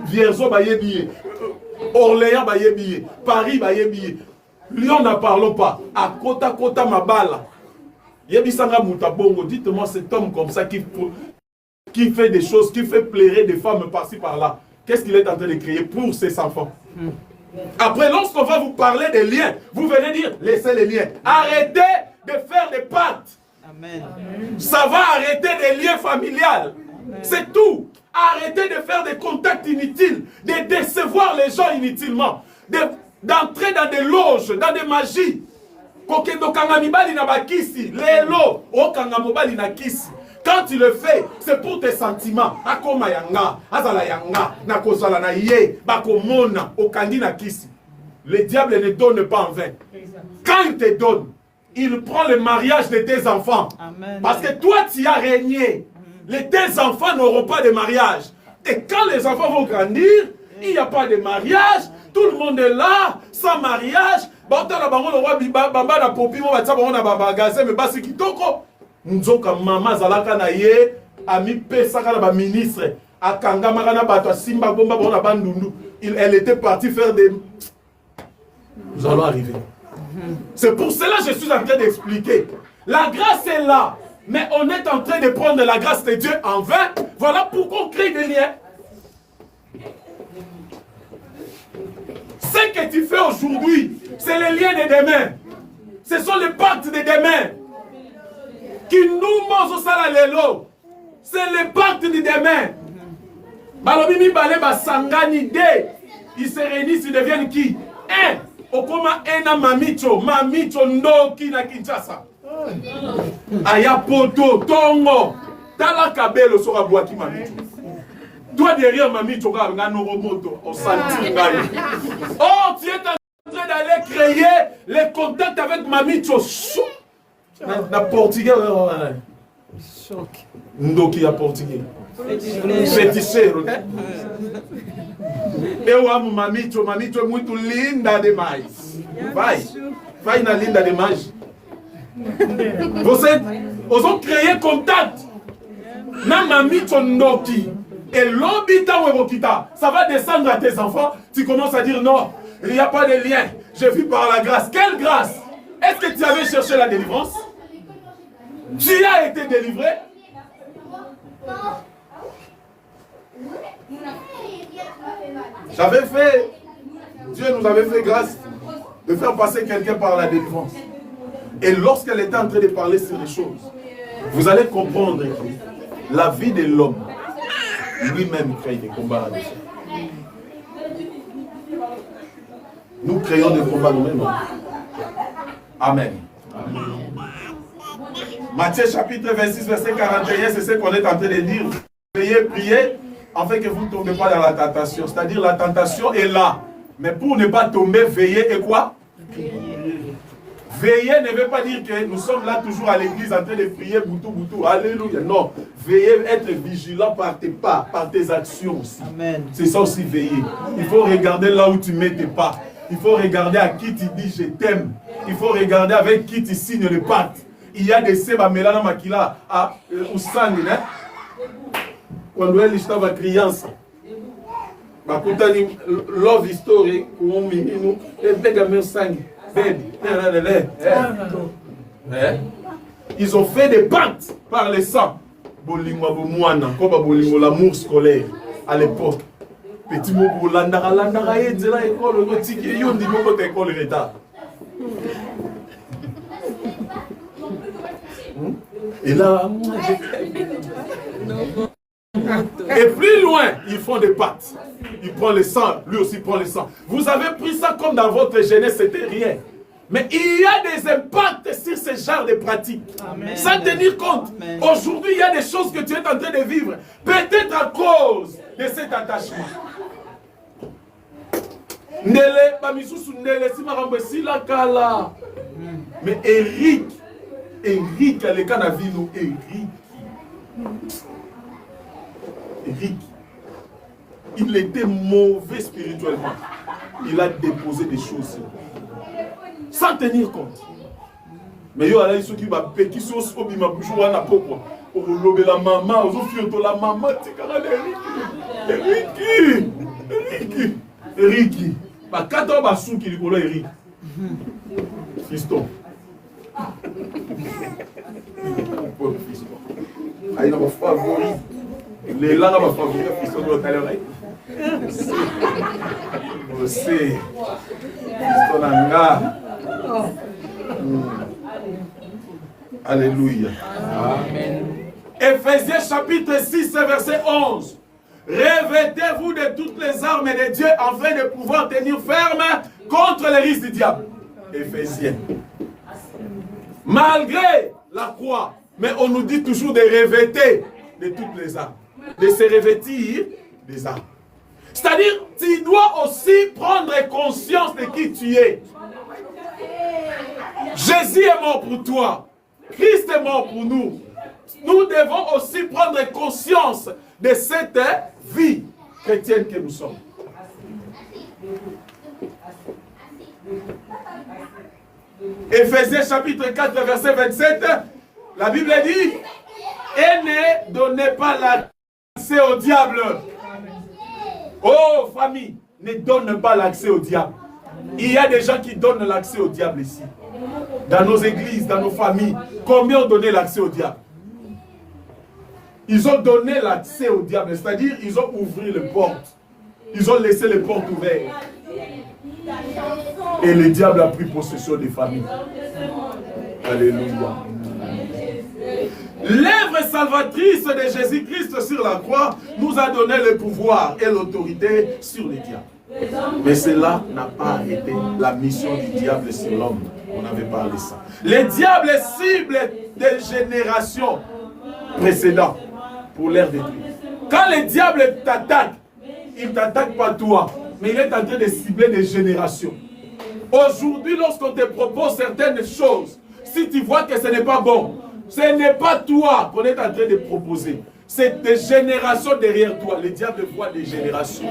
Vierzon bayebiye, Orléans bayebiye, Paris bayebiye. Lyon n'en parlons pas. À Kota Mabala. Yebisanga Moutabongo, dites-moi cet homme comme ça qui fait des choses, qui fait plairer des femmes par-ci par-là. Qu'est-ce qu'il est en train de créer pour ses enfants? Après, lorsqu'on va vous parler des liens, vous venez dire, laissez les liens. Arrêtez de faire des pactes. Amen. Ça va arrêter des liens familiales. C'est tout. Arrêtez de faire des contacts inutiles, de décevoir les gens inutilement, d'entrer dans des loges, dans des magies. Quand tu le fais, c'est pour tes sentiments. Le diable ne donne pas en vain. Quand il te donne, il prend le mariage de tes enfants. Amen. Parce que toi, tu as régné. Tes enfants n'auront pas de mariage. Et quand les enfants vont grandir, il n'y a pas de mariage. Tout le monde est là, sans mariage. Nzoka mama zalaka na ye ami pesaka na ba ministre akanga makana bato simba bomba bona bandundu. Elle était partie faire des. Nous allons arriver. C'est pour cela que je suis en train d'expliquer. La grâce est là, mais on est en train de prendre la grâce de Dieu en vain. Voilà pourquoi on crée des liens. Ce que tu fais aujourd'hui, c'est les liens de demain. Ce sont les pactes de demain. Qui nous mangent au salalelo. C'est le pacte de demain. Balobimi balé basangani de. Ils se réunissent, ils deviennent qui? Un. Okoma ena mamicho. Mamicho ndoki na Kinshasa. Aya poto, tongo. Tala kabelo sora boaki mamicho. Toi derrière mamicho, nga noromoto. Au santi ngayo. Oh, tu es en train d'aller créer les contacts avec mamicho. Na portugais, choc. Ndoki a portugais. Feticheiro, né? Eu amo mamicho é muito linda demais. Vai na linda demais. Vous ont créé contact. Na mamicho ndoki. Et l'obita webokita, ça va descendre à tes enfants. Tu commences à dire non, il n'y a pas de lien. Je vis par la grâce. Quelle grâce? Est-ce que tu avais cherché la délivrance? Tu as été délivré? J'avais fait, Dieu nous avait fait grâce de faire passer quelqu'un par la délivrance. Et lorsqu'elle était en train de parler sur les choses, vous allez comprendre que la vie de l'homme, lui-même crée des combats avec ça. Nous créons des combats nous-mêmes. Amen. Matthieu chapitre 26, verset 41, c'est ce qu'on est en train de dire. Priez, priez, afin que vous ne tombez pas dans la tentation. C'est-à-dire la tentation est là. Mais pour ne pas tomber, veillez et quoi? Veiller ne veut pas dire que nous sommes là toujours à l'église en train de prier, boutou, boutou, alléluia. Non, veiller, être vigilant par tes pas, par tes actions aussi. C'est ça aussi, veiller. Il faut regarder là où tu mets tes pas. Il faut regarder à qui tu dis je t'aime. Il faut regarder avec qui tu signes le pacte. Il y a des seba melana makila à Ousani, hein? Quand elle estava criança. Bakutani love story, com menino, ele pega meu sangue. Ils ont fait des pactes par les sangs. Comme l'amour scolaire à l'époque. Petit mot pour l'andara, école, école retard. Et là, et plus loin, ils font des pactes. Il prend le sang, lui aussi prend le sang. Vous avez pris ça comme dans votre jeunesse, c'était rien. Mais il y a des impacts sur ce genre de pratiques. Amen. Sans tenir compte. Aujourd'hui, il y a des choses que tu es en train de vivre. Peut-être à cause de cet attachement. Ndele, Bamisusu Ndele, Simarambe, Silakala. Mais Eric, le Canavino, Eric, il était mauvais spirituellement. Il a déposé des choses sans tenir compte. Mais il y a ceux qui m'ont fait qui sont au bima bouchou à pourquoi pour lober la maman, aux filles la maman, Eric. Pas 4 ans basou qui lui Eric. Fiston. Fiston. Ah, il a mon favori. Les langues ma favori, Fiston de l'hôtel. Você, Fiston Anga. Alléluia. Amen. Éphésiens chapitre 6, verset 11. Revêtez-vous de toutes les armes de Dieu afin de pouvoir tenir ferme contre les risques du diable. Éphésiens. Malgré la croix, mais on nous dit toujours de revêter de toutes les armes. De se revêtir des armes. C'est-à-dire, tu dois aussi prendre conscience de qui tu es. Jésus est mort pour toi. Christ est mort pour nous. Nous devons aussi prendre conscience de cette vie chrétienne que nous sommes. Éphésiens chapitre 4, verset 27, la Bible dit, et ne donnez pas l'accès au diable. Oh famille, ne donne pas l'accès au diable. Il y a des gens qui donnent l'accès au diable ici. Dans nos églises, dans nos familles, combien ont donné l'accès au diable? Ils ont donné l'accès au diable, c'est-à-dire ils ont ouvert les portes. Ils ont laissé les portes ouvertes. Et le diable a pris possession des familles. Alléluia. L'œuvre salvatrice de Jésus-Christ sur la croix nous a donné le pouvoir et l'autorité sur les diables. Mais cela n'a pas été la mission du diable sur l'homme. On avait parlé de ça. Les diables ciblent des générations précédentes pour leur détruire. Quand le diable t'attaque, il ne t'attaque pas toi, mais il est en train de cibler des générations. Aujourd'hui, lorsqu'on te propose certaines choses, si tu vois que ce n'est pas bon, ce n'est pas toi qu'on est en train de proposer. C'est des générations derrière toi. Le diable voit des générations.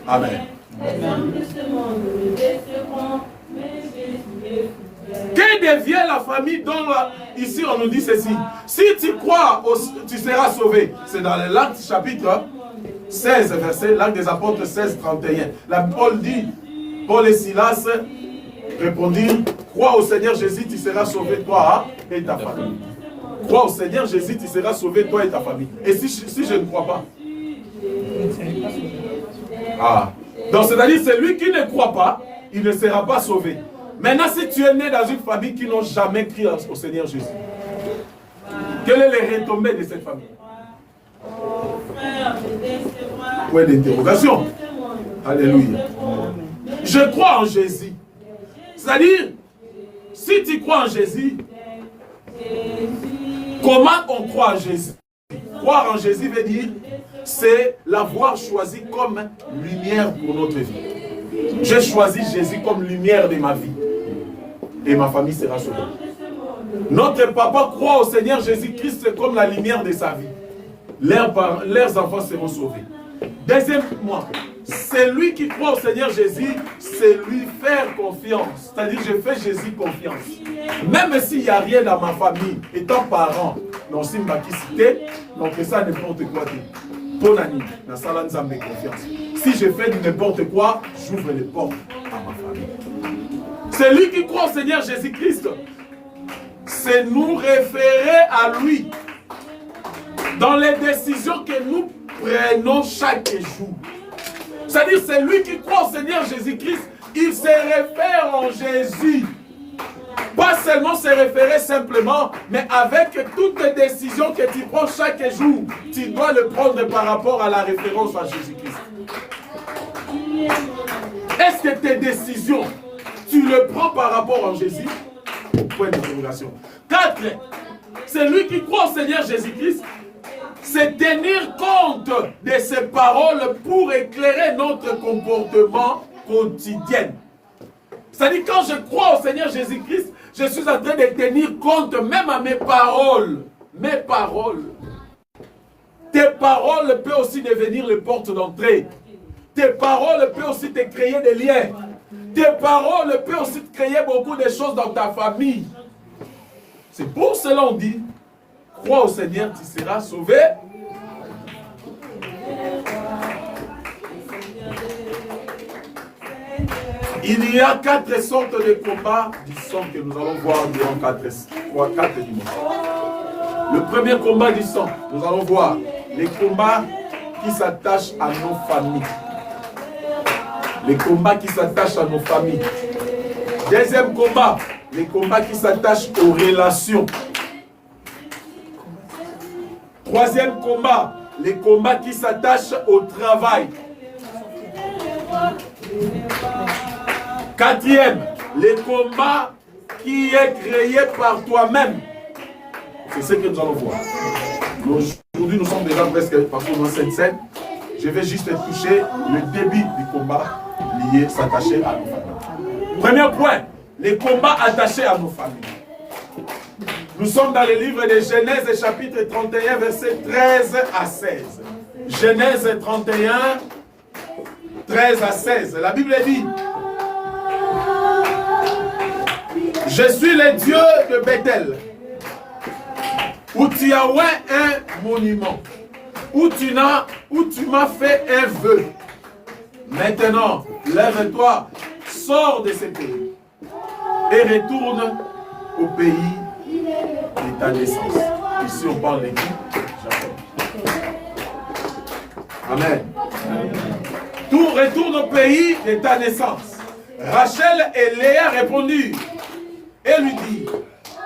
Amen. Que devient la famille dont ici on nous dit ceci? Si tu crois, tu seras sauvé. C'est dans l'Acte chapitre 16, verset, l'Acte des Apôtres 16, 31. Là, Paul dit, Paul et Silas répondirent, crois au Seigneur Jésus, tu seras sauvé, toi et ta famille. Crois au Seigneur Jésus, tu seras sauvé, toi et ta famille. Et si je ne crois pas? Ah. Donc c'est-à-dire, celui qui ne croit pas, il ne sera pas sauvé. Maintenant, si tu es né dans une famille qui n'ont jamais crié au Seigneur Jésus, quelles sont les retombées de cette famille? Point d'interrogation. Alléluia. Je crois en Jésus. C'est-à-dire, si tu crois en Jésus, comment on croit en Jésus? Croire en Jésus veut dire, c'est l'avoir choisi comme lumière pour notre vie. J'ai choisi Jésus comme lumière de ma vie. Et ma famille sera sauvée. Notre papa croit au Seigneur Jésus-Christ comme la lumière de sa vie. Leurs enfants seront sauvés. Deuxièmement, c'est lui qui croit au Seigneur Jésus, c'est lui faire confiance. C'est-à-dire, je fais Jésus confiance. Même s'il n'y a rien dans ma famille, étant parent, non, si je cité, donc ça n'importe quoi. Pour Nani, dans Salan Zambé confiance. Si je fais n'importe quoi, j'ouvre les portes à ma famille. C'est lui qui croit au Seigneur Jésus-Christ. C'est nous référer à lui dans les décisions que nous prenons chaque jour. C'est-à-dire, c'est lui qui croit au Seigneur Jésus-Christ. Il se réfère en Jésus. Pas seulement se référer simplement, mais avec toutes les décisions que tu prends chaque jour, tu dois le prendre par rapport à la référence à Jésus-Christ. Est-ce que tes décisions, tu le prends par rapport à Jésus? Point d'interrogation. 4. C'est lui qui croit au Seigneur Jésus-Christ. C'est tenir compte de ses paroles pour éclairer notre comportement quotidien. C'est-à-dire, quand je crois au Seigneur Jésus-Christ, je suis en train de tenir compte même à mes paroles. Mes paroles. Tes paroles peuvent aussi devenir les portes d'entrée. Tes paroles peuvent aussi te créer des liens. Tes paroles peuvent aussi te créer beaucoup de choses dans ta famille. C'est pour cela qu'on dit, crois au Seigneur, tu seras sauvé. Il y a 4 sortes de combats du sang que nous allons voir durant 4 dimanches. Le premier combat du sang, nous allons voir les combats qui s'attachent à nos familles. Les combats qui s'attachent à nos familles. Deuxième combat, les combats qui s'attachent aux relations. Troisième combat, les combats qui s'attachent au travail. Quatrième, les combats qui est créé par toi-même. C'est ce que nous allons voir. Aujourd'hui, nous sommes déjà presque partout dans cette scène. Je vais juste toucher le début du combat lié, s'attacher à nos familles. Premier point, les combats attachés à nos familles. Nous sommes dans le livre de Genèse, chapitre 31, versets 13 à 16. Genèse 31, 13 à 16. La Bible dit: je suis le Dieu de Bethel, où tu as oint un monument, où tu m'as fait un vœu. Maintenant, lève-toi, sors de ce pays et retourne au pays de ta naissance. Ici, on parle de qui? Jacob. Amen. Tout retourne au pays de ta naissance. Rachel et Léa répondirent et lui dit: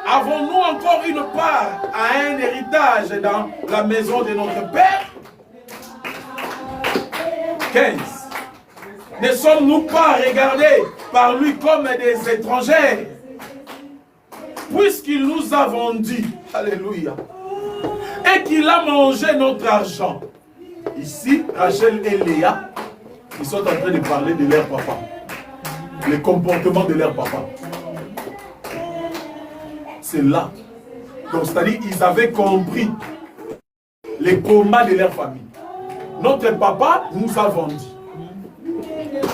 avons-nous encore une part à un héritage dans la maison de notre père? 15. Ne sommes-nous pas regardés par lui comme des étrangers, puisqu'il nous a vendus, alléluia, et qu'il a mangé notre argent? Ici, Rachel et Léa, ils sont en train de parler de leur papa, le comportement de leur papa. C'est là. Donc, c'est-à-dire, ils avaient compris les combats de leur famille. Notre papa nous a vendus.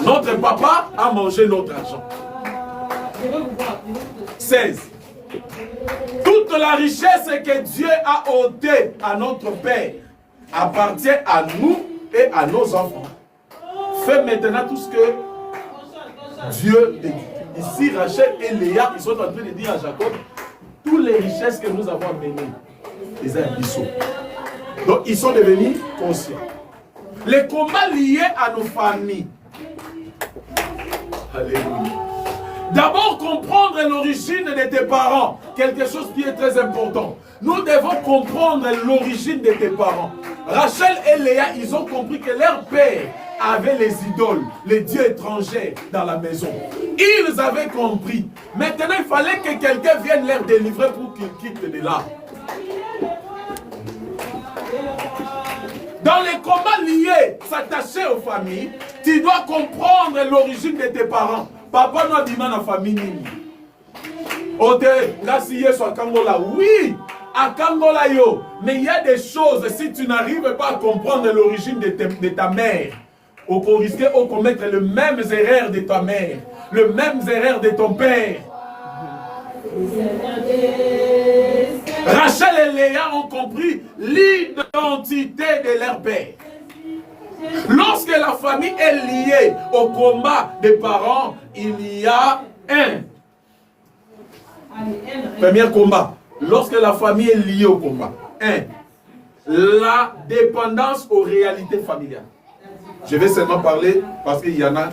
Notre papa a mangé notre argent. 16. Toute la richesse que Dieu a ôtée à notre Père appartient à nous et à nos enfants. Fais maintenant tout ce que Dieu dit. Ici, Rachel et Léa, ils sont en train de dire à Jacob: toutes les richesses que nous avons amenées, les abyssaux. Donc, ils sont devenus conscients. Les combats liés à nos familles. Alléluia. D'abord, comprendre l'origine de tes parents. Quelque chose qui est très important. Nous devons comprendre l'origine de tes parents. Rachel et Léa, ils ont compris que leur père avait les idoles, les dieux étrangers dans la maison. Ils avaient compris. Maintenant, il fallait que quelqu'un vienne leur délivrer pour qu'ils quittent de là. Dans les combats liés, s'attacher aux familles, tu dois comprendre l'origine de tes parents. Papa n'a dit dans la famille. Ote, là si Yesu à Kangola, oui, à Kangola yo. Mais il y a des choses, si tu n'arrives pas à comprendre l'origine de ta mère, on peut risquer de commettre les mêmes erreurs de ta mère, les mêmes erreurs de ton père. Rachel et Léa ont compris l'identité de leur père. Lorsque la famille est liée au combat des parents, il y a un. Premier combat. Lorsque la famille est liée au combat. La dépendance aux réalités familiales. Je vais seulement parler parce qu'il y en a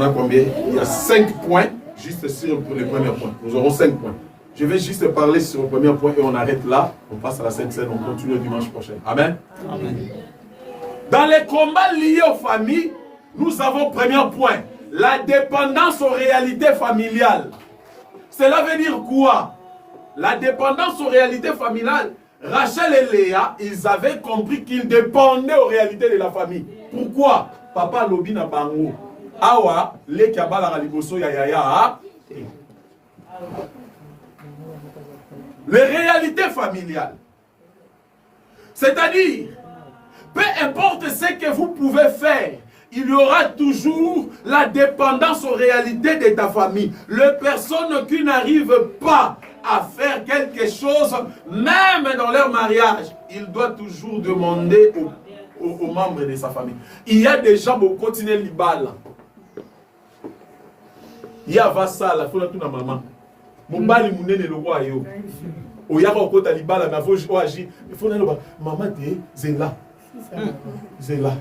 combien? Il y a 5 points, juste sur le premier point. Nous aurons 5 points. Je vais juste parler sur le premier point et on arrête là. On passe à la Sainte Seine, on continue le dimanche prochain. Amen. Amen. Dans les combats liés aux familles, nous avons premier point, la dépendance aux réalités familiales. Cela veut dire quoi? La dépendance aux réalités familiales. Rachel et Léa, ils avaient compris qu'ils dépendaient aux réalités de la famille. Pourquoi? Papa lobi na bango. Awa, le kabala raliboso ya yaya. Les réalités familiales. C'est-à-dire, peu importe ce que vous pouvez faire, il y aura toujours la dépendance aux réalités de ta famille. Les personnes qui n'arrivent pas à faire quelque chose, même dans leur mariage, il doit toujours demander aux membres de sa famille. Il y a des gens qui continuent l'ibal. Il y a vassal, il faut la tout na maman. Mon bali mounene le roi yo. O yaka okota libala mais faut agir. Il faut na maman te zela. Zela.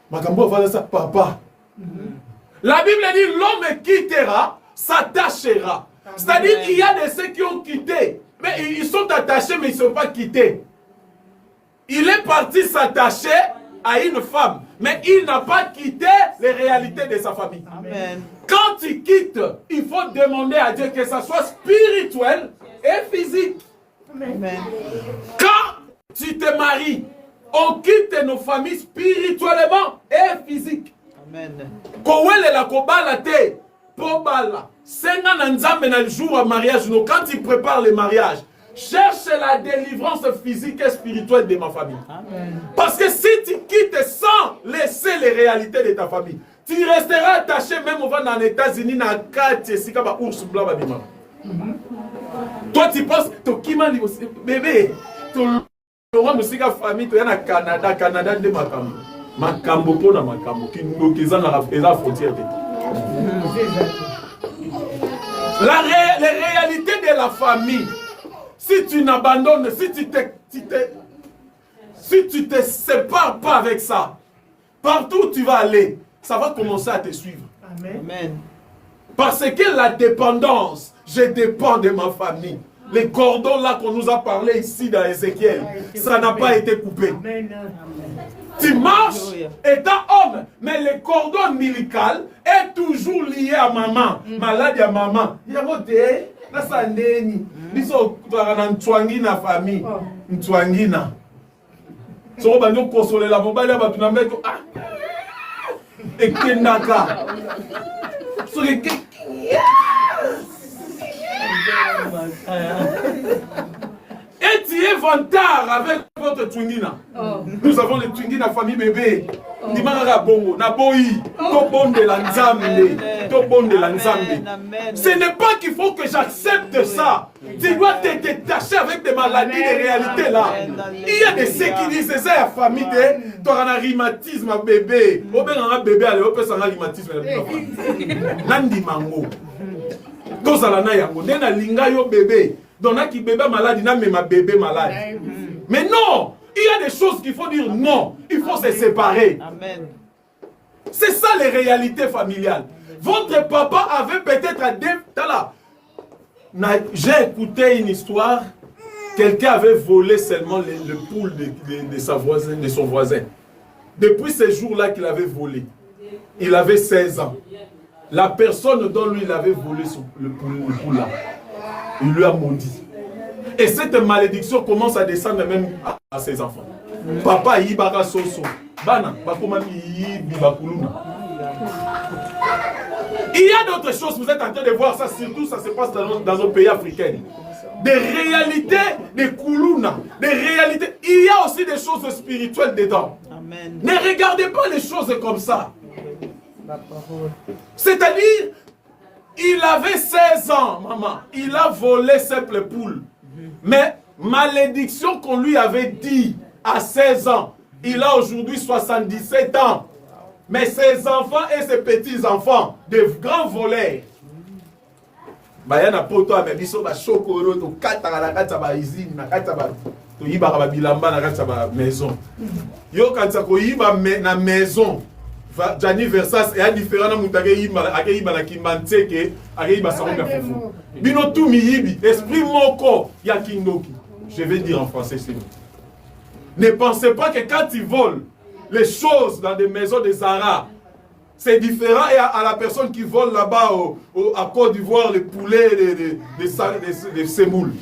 Makambo va ça papa. La Bible dit l'homme quittera, s'attachera. C'est-à-dire qu'il y a de ceux qui ont quitté, mais ils sont attachés mais ils ne sont pas quittés. Il est parti s'attacher à une femme, mais il n'a pas quitté les réalités de sa famille. Amen. Quand tu quittes, il faut demander à Dieu que ça soit spirituel et physique. Amen. Quand tu te maries, on quitte nos familles spirituellement et physique. Amen. Kowele la kobala te, pobala. Senga na nzambe na jour à mariage, quand tu prépares le mariage, cherche la délivrance physique et spirituelle de ma famille. Amen. Parce que si tu quittes sans laisser les réalités de ta famille, tu resteras attaché même au vent dans les États-Unis, dans 4 c'est comme un ours blanc. Toi tu penses, bébé, tu auras musique famille, tu es au Canada, Canada de Makambo. Makambo pour na Makambo, qui nous qui sont dans la frontière. Les réalités de la famille, si tu n'abandonnes, si tu te sépares pas avec ça, partout où tu vas aller, ça va commencer à te suivre. Amen. Parce que la dépendance, je dépends de ma famille. Les cordons là qu'on nous a parlé ici dans Ézéchiel, ça n'a pas été coupé. Amen. Tu marches étant homme, mais le cordon ombilical est toujours lié à maman. Malade à maman. Il y a des Nasandeni. Ils sont en Twangina famille. Twangina. Ils sont en consoler la bombe. Ils sont en et Kendaka. Et tu es vantard avec votre Twingina. Nous avons les Twingina famille bébé. Dimara bongo, na boi, to bon de l'anzambe, to bon de l'anzambe. Ce n'est pas qu'il faut que j'accepte ça. Tu dois te détacher avec des maladies, des réalités là. Il y a des ceux qui disent c'est la famille de tu as un rhumatisme bébé. Au ben un bébé allez, au peut un rhumatisme. Nandi mango. Tous à la na yango, nena linga yo bébé. Donc là qui bébé malade, n'a même ma bébé malade. Mais non, il y a des choses qu'il faut dire non. Il faut se séparer. Amen. C'est ça les réalités familiales. Votre papa avait peut-être à j'ai écouté une histoire, quelqu'un avait volé seulement le poule de son voisin. Depuis ce jour-là qu'il avait volé, il avait 16 ans. La personne dont lui il avait volé le poule là, il lui a maudit. Et cette malédiction commence à descendre même à ses enfants. Papa yibaka soso, bana bakomami yibi bakuluna. Il y a d'autres choses, vous êtes en train de voir ça, surtout ça se passe dans nos pays africains. Des réalités, des koulouna, des réalités. Il y a aussi des choses spirituelles dedans. Amen. Ne regardez pas les choses comme ça. C'est-à-dire, il avait 16 ans, maman. Il a volé simple poule. Mais malédiction qu'on lui avait dit à 16 ans, il a aujourd'hui 77 ans. Mais ses enfants et ses petits-enfants, des grands voleurs. Bayana poto a biso ba chokoro to kataka na kata ba izine na kata ba to yiba ba bilamba na kata ba maison. Yo kanta ko yiba na maison. Jani Versas est différent na mutage yiba akiba na kimbanteke akiba sa onga fufu. Bino tu mi yibi esprit moko ya kindoki. Je vais dire en français c'est nous. Ne pensez pas que quand ils volent les choses dans des maisons des Arabes, c'est différent et à la personne qui vole là-bas à Côte d'Ivoire, les poulets, les semoules.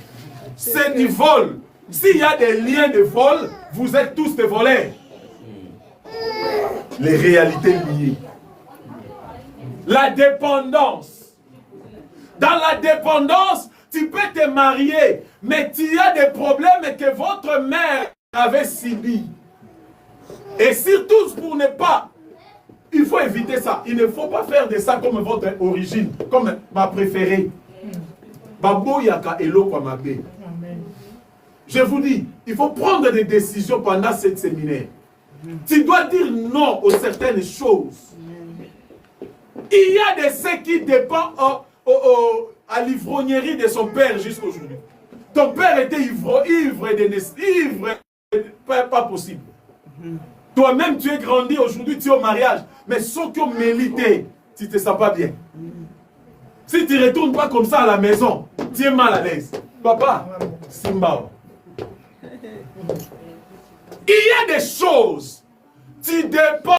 C'est du vol. S'il y a des liens de vol, vous êtes tous des voleurs. Les réalités liées. La dépendance. Dans la dépendance, tu peux te marier, mais tu as des problèmes que votre mère avait subis. Et surtout pour ne pas, il faut éviter ça. Il ne faut pas faire de ça comme votre origine, comme ma préférée. Babo yaka elo kwa mabe. Je vous dis, il faut prendre des décisions pendant cette séminaire. Tu dois dire non aux certaines choses. Il y a de ceux qui dépendent à l'ivrognerie de son père jusqu'aujourd'hui. Ton père était ivre pas possible. Toi-même, tu es grandi, aujourd'hui tu es au mariage. Mais ceux qui ont mérité, tu ne te sens pas bien. Si tu ne retournes pas comme ça à la maison, tu es mal à l'aise. Papa, Simba. Il y a des choses, tu dépends.